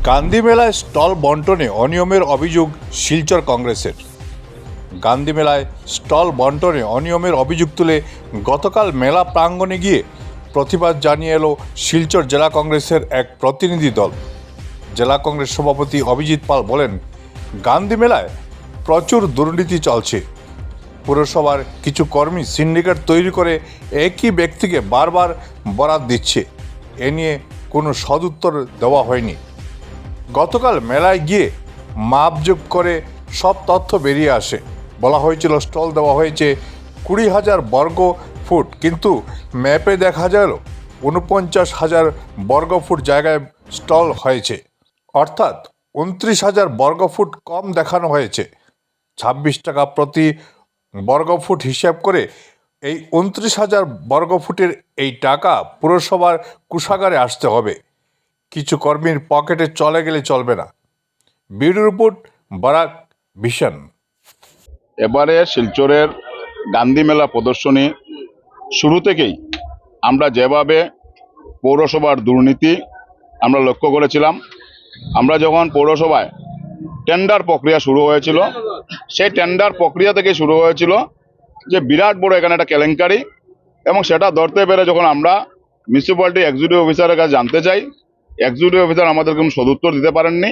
গান্ধী মেলায় স্টল বন্টনে অনিয়মের অভিযোগ শিলচর কংগ্রেসের। গান্ধী মেলায় স্টল বন্টনে অনিয়মের অভিযোগ তুলে গতকাল মেলা প্রাঙ্গণে গিয়ে প্রতিবাদ জানিয়ে এলো শিলচর জেলা কংগ্রেসের এক প্রতিনিধি দল। জেলা কংগ্রেস সভাপতি অভিজিৎ পাল বলেন, গান্ধী মেলায় প্রচুর দুর্নীতি চলছে। পুরসভার কিছু কর্মী সিন্ডিকেট তৈরি করে একই ব্যক্তিকে বারবার বরাত দিচ্ছে। এ নিয়ে কোনো সদুত্তর দেওয়া হয়নি। গতকাল মেলায় গিয়ে মাপজোপ করে সব তথ্য বেরিয়ে আসে। বলা হয়েছিল স্টল দেওয়া হয়েছে 20,000 বর্গ ফুট, কিন্তু ম্যাপে দেখা গেল 49,000 বর্গ ফুট জায়গায় স্টল হয়েছে, অর্থাৎ 29,000 বর্গ ফুট কম দেখানো হয়েছে। 26 টাকা প্রতি বর্গ ফুট হিসাব করে এই 29,000 বর্গ ফুটের এই টাকা পুরসভার কোষাগারে আসতে হবে। কিছু কর্মীর পকেটে চলে গেলে চলবে না। Bureau report, Barack vision. এবারে শিলচরের গান্ধী মেলা প্রদর্শনী শুরু থেকেই আমরা যেভাবে পৌরসভার দুর্নীতি আমরা লক্ষ্য করেছিলাম। আমরা যখন পৌরসভায় টেন্ডার প্রক্রিয়া শুরু হয়েছিল, সেই টেন্ডার প্রক্রিয়া থেকে শুরু হয়েছিল যে বিরাট বড় এখানে একটা কেলেঙ্কারি, এবং সেটা ধরতে পেরে যখন আমরা মিউনিসিপ্যালিটি এক্সিকিউটিভ অফিসারের কাছে জানতে চাই, এক্সিকিউটিভ অফিসার আমাদের কোনো সদুত্তর দিতে পারেননি।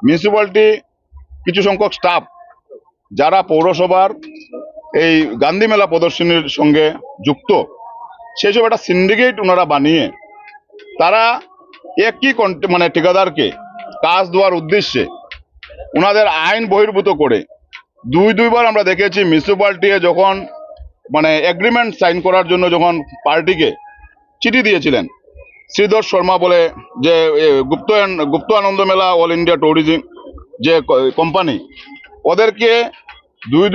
মিউনিসিপ্যালিটি কিছু সংখ্যক স্টাফ যারা পৌরসভার এই গান্ধী মেলা প্রদর্শনীর সঙ্গে যুক্ত, সেই সব একটা সিন্ডিকেট ওনারা বানিয়ে তারা একই ঠিকাদারকে কাজ দেওয়ার উদ্দেশ্যে ওনাদের আইন বহির্ভূত করে দুইবার আমরা দেখেছি মিউনিসিপ্যালিটি যখন এগ্রিমেন্ট সাইন করার জন্য যখন পার্টিকে চিঠি দিয়েছিলেন, শ্রীধর শর্মা বলে যে গুপ্ত আনন্দ মেলা অল ইন্ডিয়া ট্যুরিজম যে কোম্পানি, ওদেরকে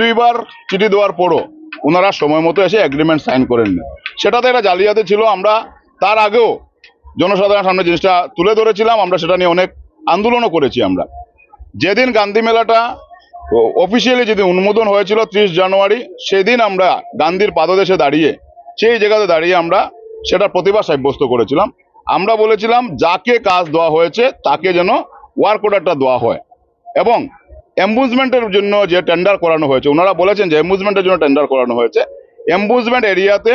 দুইবার চিঠি দেওয়ার পরও ওনারা সময় মতো এসে এগ্রিমেন্ট সাইন করেননি। সেটাতে একটা জালিয়াতি ছিল। আমরা তার আগেও জনসাধারণের সামনে জিনিসটা তুলে ধরেছিলাম, আমরা সেটা নিয়ে অনেক আন্দোলনও করেছি। আমরা যেদিন গান্ধী মেলাটা অফিসিয়ালি যেদিন অনুমোদন হয়েছিল 30 জানুয়ারি, সেদিন আমরা গান্ধীর পাদদেশে দাঁড়িয়ে, সেই জায়গাতে দাঁড়িয়ে আমরা সেটার প্রতিবাদ সাব্যস্ত করেছিলাম। আমরা বলেছিলাম যাকে কাজ দেওয়া হয়েছে তাকে যেন ওয়ার্ক অর্ডারটা দেওয়া হয়, এবং এম্বুজমেন্টের জন্য যে টেন্ডার করানো হয়েছে, ওনারা বলেছেন যে এম্বুজমেন্টের জন্য টেন্ডার করানো হয়েছে। এম্বুজমেন্ট এরিয়াতে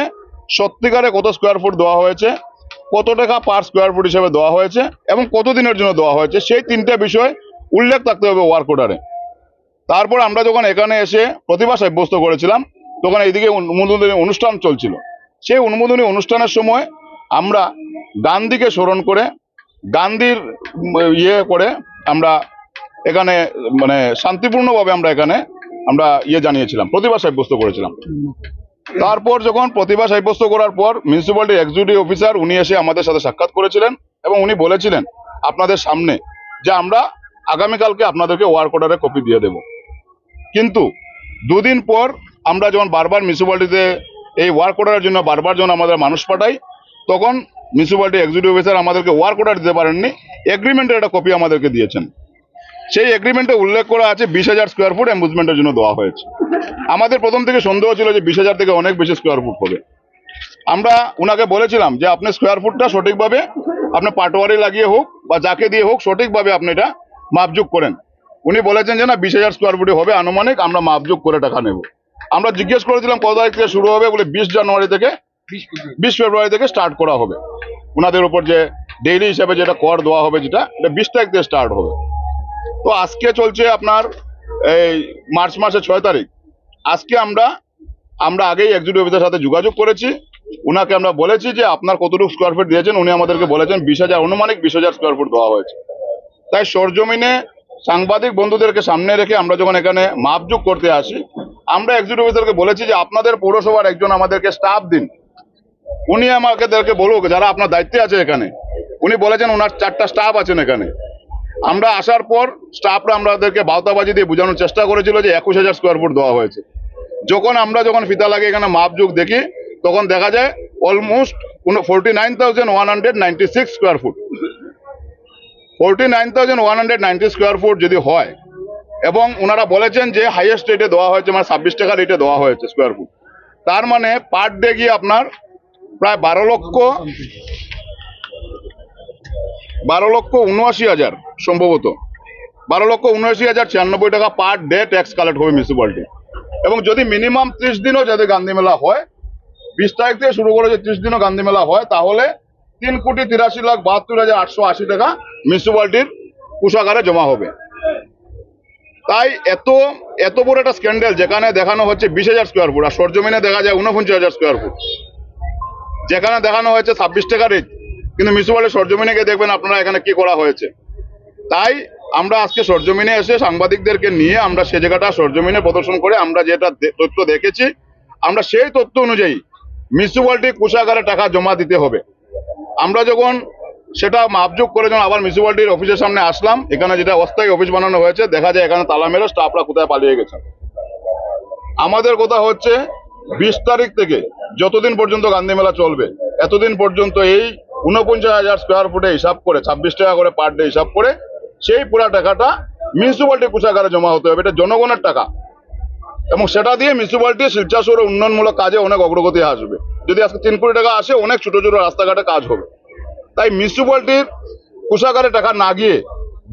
সত্যিকারে কত স্কোয়ার ফুট দেওয়া হয়েছে, কত টাকা পার স্কোয়ার ফুট হিসেবে দেওয়া হয়েছে, এবং কত দিনের জন্য দেওয়া হয়েছে, সেই তিনটা বিষয় উল্লেখ থাকতে হবে ওয়ার্ক অর্ডারে। তারপর আমরা যখন এখানে এসে প্রতিবাদ সাব্যস্ত করেছিলাম, তখন এইদিকে অনুমোদনী অনুষ্ঠান চলছিল। সেই অনুমোদনী অনুষ্ঠানের সময় আমরা গান্ধীকে স্মরণ করে, গান্ধীর করে আমরা এখানে শান্তিপূর্ণভাবে আমরা এখানে জানিয়েছিলাম, প্রতিবাদ সাব্যস্ত করেছিলাম। তারপর যখন প্রতিবাদ সাব্যস্ত করার পর মিউনিসিপ্যালিটি এক্সিকিউটিভ অফিসার উনি এসে আমাদের সাথে সাক্ষাৎ করেছিলেন, এবং উনি বলেছিলেন আপনাদের সামনে যে আমরা আগামীকালকে আপনাদেরকে ওয়ার্ক অর্ডারে কপি দিয়ে দেব। কিন্তু দুদিন পর আমরা যখন বারবার মিউনিসিপ্যালিটিতে এই ওয়ার্ক অর্ডারের জন্য বারবার যখন আমাদের মানুষ পাঠাই, তখন মিউনিসিপ্যালিটি এক্সিকিউটিভ অফিসার আমাদেরকে ওয়ার্ক অর্ডার দিতে পারেননি, এগ্রিমেন্টের একটা কপি আমাদেরকে দিয়েছেন। সেই এগ্রিমেন্টে উল্লেখ করা আছে 20,000 স্কোয়ার ফুট এম্বুজমেন্টের জন্য দেওয়া হয়েছে। আমাদের প্রথম থেকে সন্দেহ ছিল যে 20,000 থেকে অনেক বেশি স্কোয়ার ফুট হবে। আমরা ওনাকে বলেছিলাম যে আপনি স্কোয়ার ফুটটা সঠিকভাবে আপনি পাটোয়ারি লাগিয়ে হোক বা যাকে দিয়ে হোক সঠিকভাবে আপনি এটা মাপযোগ করেন। উনি বলেছেন যে না, 20,000 স্কোয়ার ফুটে হবে আনুমানিক, আমরা মাপযোগ করে টাকা নেব। আমরা জিজ্ঞেস করেছিলাম কত তারিখ থেকে শুরু হবে, বলে 20 ফেব্রুয়ারি থেকে স্টার্ট করা হবে। ওনাদের উপর যে ডেইলি হিসাবে যেটা কর দেওয়া হবে, যেটা 20 তারিখ থেকে স্টার্ট হবে। তো আজকে চলছে আপনার এই মার্চ মাসের 6 তারিখ। আজকে আমরা আগেই এক্সিকিউটিভ অফিসারের সাথে যোগাযোগ করেছি, ওনাকে আমরা বলেছি যে আপনার কতটুকু স্কোয়ার ফুট দিয়েছেন। উনি আমাদেরকে বলেছেন 20,000, অনুমানিক 20,000 স্কোয়ার ফুট দেওয়া হয়েছে। তাই সরজমিনে সাংবাদিক বন্ধুদেরকে সামনে রেখে আমরা যখন এখানে মাপযোগ করতে আসি, আমরা এক্সিকিউটিভ অফিসারকে বলেছি যে আপনাদের পৌরসভার একজন আমাদেরকে স্টাফ দিন, উনি আমাদেরকে বলুক যারা আপনার দায়িত্বে আছে এখানে। উনি বলেছেন ওনার 4টা স্টাফ আছেন এখানে। আমরা আসার পর স্টাফরা আমাদেরকে বাউতাবাজি দিয়ে বোঝানোর চেষ্টা করেছিল যে 21,000 স্কোয়ার ফুট দেওয়া হয়েছে। যখন ফিতা লাগে এখানে মাপযোগ দেখি, তখন দেখা যায় almost 49,196 square foot. 49,190 square foot যদি হয়, এবং ওনারা বলেছেন যে হাইয়েস্ট রেটে দেওয়া হয়েছে, 26 টাকা রেটে দেওয়া হয়েছে স্কোয়ার ফুট, তার মানে পার ডে গিয়ে আপনার প্রায় 12 লক্ষ 12,79,000 সম্ভবত 12,79,096 টাকা পার ডে ট্যাক্স কালেক্ট হবে মিউনিসিপ্যালিটি। এবং যদি মিনিমাম 30 দিনও যদি গান্ধী মেলা হয়, 20 তারিখ থেকে শুরু করে যে 30 দিনও গান্ধী মেলা হয়, তাহলে 3,83,72,880 টাকা মিউনিসিপ্যালিটির কোষাগারে জমা হবে। তাই এত বড় একটা স্ক্যান্ডেল, যেখানে দেখানো হচ্ছে 20,000 স্কোয়ার ফুট আর সরজমিনে দেখা যায় 49,000 স্কোয়ার ফুট, যেখানে দেখানো হয়েছে 26 টাকা রেট, কিন্তু মিউনিসিপ্যালিটি সরজমিনে গিয়ে দেখবেন আপনারা এখানে কি করা হয়েছে। তাই আমরা আজকে সরজমিনে এসে সাংবাদিকদেরকে নিয়ে আমরা সে জায়গাটা সরজমিনে প্রদর্শন করে আমরা যেটা তথ্য দেখেছি, আমরা সেই তথ্য অনুযায়ী মিউনিসিপ্যালিটি কোষাগারে টাকা জমা দিতে হবে। আমরা যখন সেটা মাপযোগ করে যখন আবার মিউনিসিপ্যালিটির অফিসের সামনে আসলাম, এখানে যেটা অস্থায়ী অফিস বানানো হয়েছে, দেখা যায় এখানে তালা মেরে স্টাফরা কোথায় পালিয়ে গেছে। আমাদের কথা হচ্ছে 20 তারিখ থেকে যতদিন পর্যন্ত গান্ধী মেলা চলবে, এতদিন পর্যন্ত এই 49,000 স্কোয়ার ফুটে হিসাব করে 26 টাকা করে পার ডে হিসাব করে সেই পুরা টাকাটা মিউনিসিপ্যালিটি কোষাগারে জমা হতে হবে। এটা জনগণের টাকা এবং সেটা দিয়ে মিউনিসিপ্যালিটি শিলচর শহরে উন্নয়নমূলক কাজে অনেক অগ্রগতি আসবে। যদি আজকে 3 কোটি টাকা আসে, অনেক ছোট ছোট রাস্তাঘাটে কাজ হবে। তাই মিউনিসিপ্যালিটির কোষাগারে টাকা না গিয়ে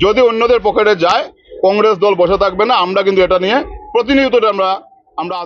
যদি অন্যদের পকেটে যায়, কংগ্রেস দল বসে থাকবে না। আমরা কিন্তু এটা নিয়ে প্রতিনিয়ত আমরা